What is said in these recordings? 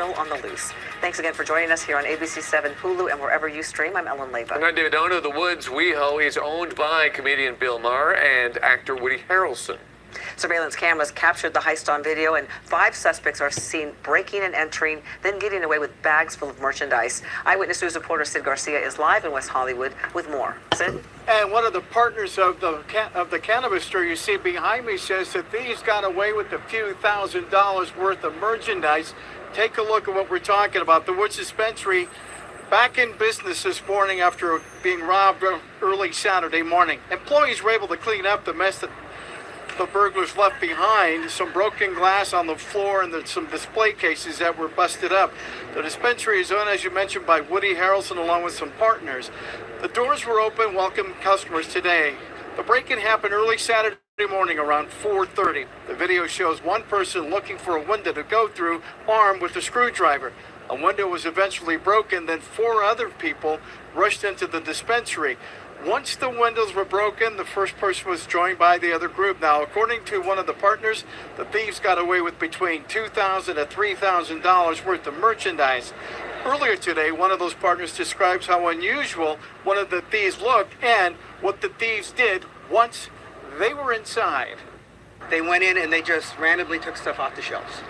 on the loose. Thanks again for joining us here on ABC7, Hulu, and wherever you stream. I'm Ellen Leyva. I'm David Ono. The Woods WeHo is owned by comedian Bill Maher and actor Woody Harrelson. Surveillance cameras captured the heist on video, and 5 suspects are seen breaking and entering, then getting away with bags full of merchandise. Eyewitness News reporter Sid Garcia is live in West Hollywood with more. Sid? And one of the partners of the cannabis store you see behind me says that thieves got away with a few $1,000s worth of merchandise. Take a look at what we're talking about. The Woods Dispensary back in business this morning after being robbed early Saturday morning. Employees were able to clean up the mess that the burglars left behind. Some broken glass on the floor and some display cases that were busted up. The dispensary is owned, as you mentioned, by Woody Harrelson along with some partners. The doors were open, welcome customers today. The break-in happened early Saturday morning around 4:30. The video shows one person looking for a window to go through, armed with a screwdriver. A window was eventually broken, then 4 other people rushed into the dispensary. Once the windows were broken, the first person was joined by the other group. Now, according to one of the partners, the thieves got away with between $2,000 to $3,000 worth of merchandise. Earlier today, one of those partners describes how unusual one of the thieves looked and what the thieves did once they were inside. They went in and they just randomly took stuff off the shelves.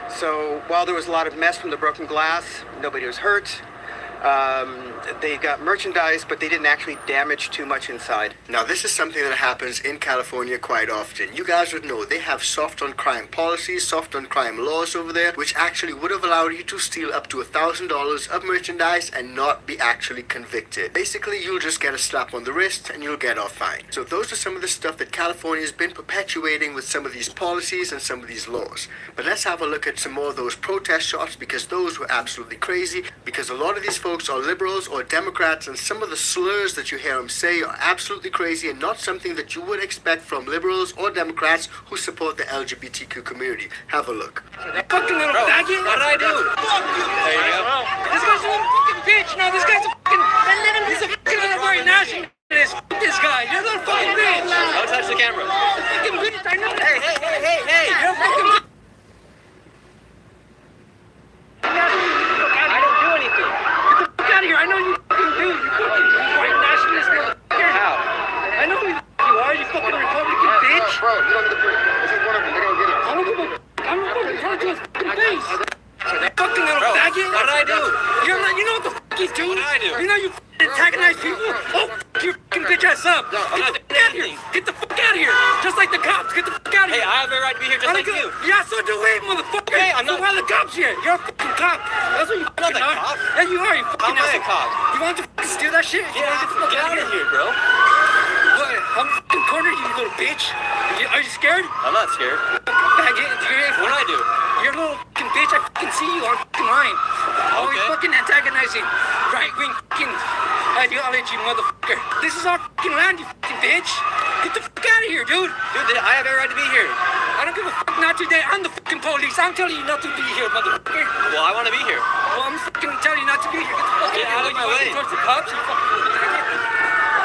So while there was a lot of mess from the broken glass, nobody was hurt. They got merchandise, but they didn't actually damage too much inside. Now, this is something that happens in California quite often. You guys would know they have soft on crime policies, soft on crime laws over there, which actually would have allowed you to steal up to $1,000 of merchandise and not be actually convicted. Basically, you'll just get a slap on the wrist and you'll get off fine. So those are some of the stuff that California has been perpetuating with some of these policies and some of these laws. But let's have a look at some more of those protest shots, because those were absolutely crazy, because a lot of these folks are liberals or Democrats, and some of the slurs that you hear them say are absolutely crazy and not something that you would expect from liberals or Democrats who support the LGBTQ community. Have a look. Fucking little faggot! What did I do? Fuck you! There you go. This guy's a little fucking bitch! No, this guy's a fucking... He's a fucking honorary nationalist! Fuck this guy! You're a little fucking bitch! Don't touch the camera. You're a fucking bitch! I know that! Hey! You're a fucking bitch! I don't do anything! Get the fuck out of here! I know you fucking do! You fucking white nationalist motherfucker! How? I know who you are, you fucking Republican bitch! Bro, you don't get the proof. This is one of them. They're gonna get it. I don't give a I'm fucking trying to his fucking face! Fucking little faggot! What did I do? You know what the fuck he's doing? What did I do? You know you fucking antagonize people? Oh, your fucking bitch ass up! I'm not doing anything! Get the fuck out of here! Just like the cops! Get the fuck out of here! Hey, I have every right to be here just like you! Yeah, so do we, motherfucker! Hey, I'm not... So why the cops here? You're a fucking cop! That's what you fucking are! Cop? Yeah, you are, you fucking asshole! I'm not a cop! You want to fucking steal that shit? Yeah, get out of here, bro! What? I'm fucking cornered, you little bitch! Are you scared? I'm not scared. Faggot! What did I do? You're a little fucking bitch, I fucking see you on fucking line. Always fucking antagonizing right-wing fucking ideology, motherfucker. This is our fucking land, you fucking bitch. Get the fuck out of here, dude. Dude, I have every right to be here. I don't give a fuck, not today. I'm the fucking police. I'm telling you not to be here, motherfucker. Well, I want to be here. Well, I'm fucking telling you not to be here. Get out of my way. Towards the cops, you fucking faggot.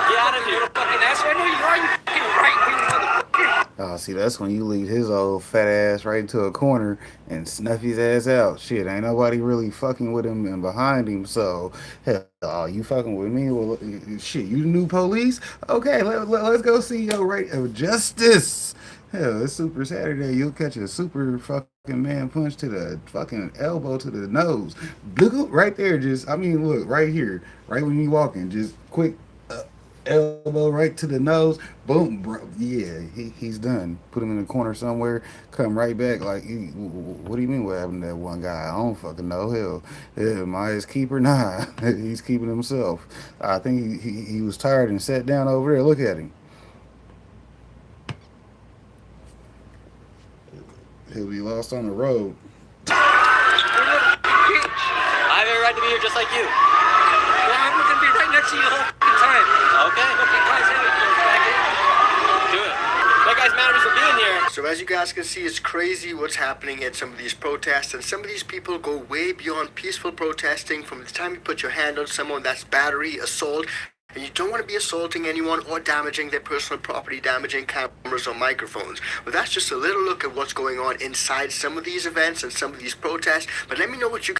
Get out of here. Fucking asshole. I know you are, you fucking right-wing motherfucker. Oh, see, that's when you leave his old fat ass right into a corner and snuff his ass out. Shit, ain't nobody really fucking with him and behind him, so, hell, oh, you fucking with me? Well, shit, you the new police? Okay, let's go see your rate of justice. Hell, it's Super Saturday. You'll catch a super fucking man punch to the fucking elbow to the nose. Right there, just, I mean, look, right here, right when you walking, just quick elbow right to the nose, boom, bro. Yeah, he's done. Put him in the corner somewhere, come right back like, what do you mean what happened to that one guy? I don't fucking know. Hell, am I his keeper? Nah, he's keeping himself. I think he was tired and sat down over there. Look at him. He'll be lost on the road. I have every right to be here just like you. Well, I'm gonna be right next to you the whole time. Okay. Do it. That guy's mad at me for being here. So as you guys can see, it's crazy what's happening at some of these protests, and some of these people go way beyond peaceful protesting. From the time you put your hand on someone, that's battery, assault. And you don't want to be assaulting anyone or damaging their personal property, damaging cameras or microphones. But that's just a little look at what's going on inside some of these events and some of these protests. But let me know what you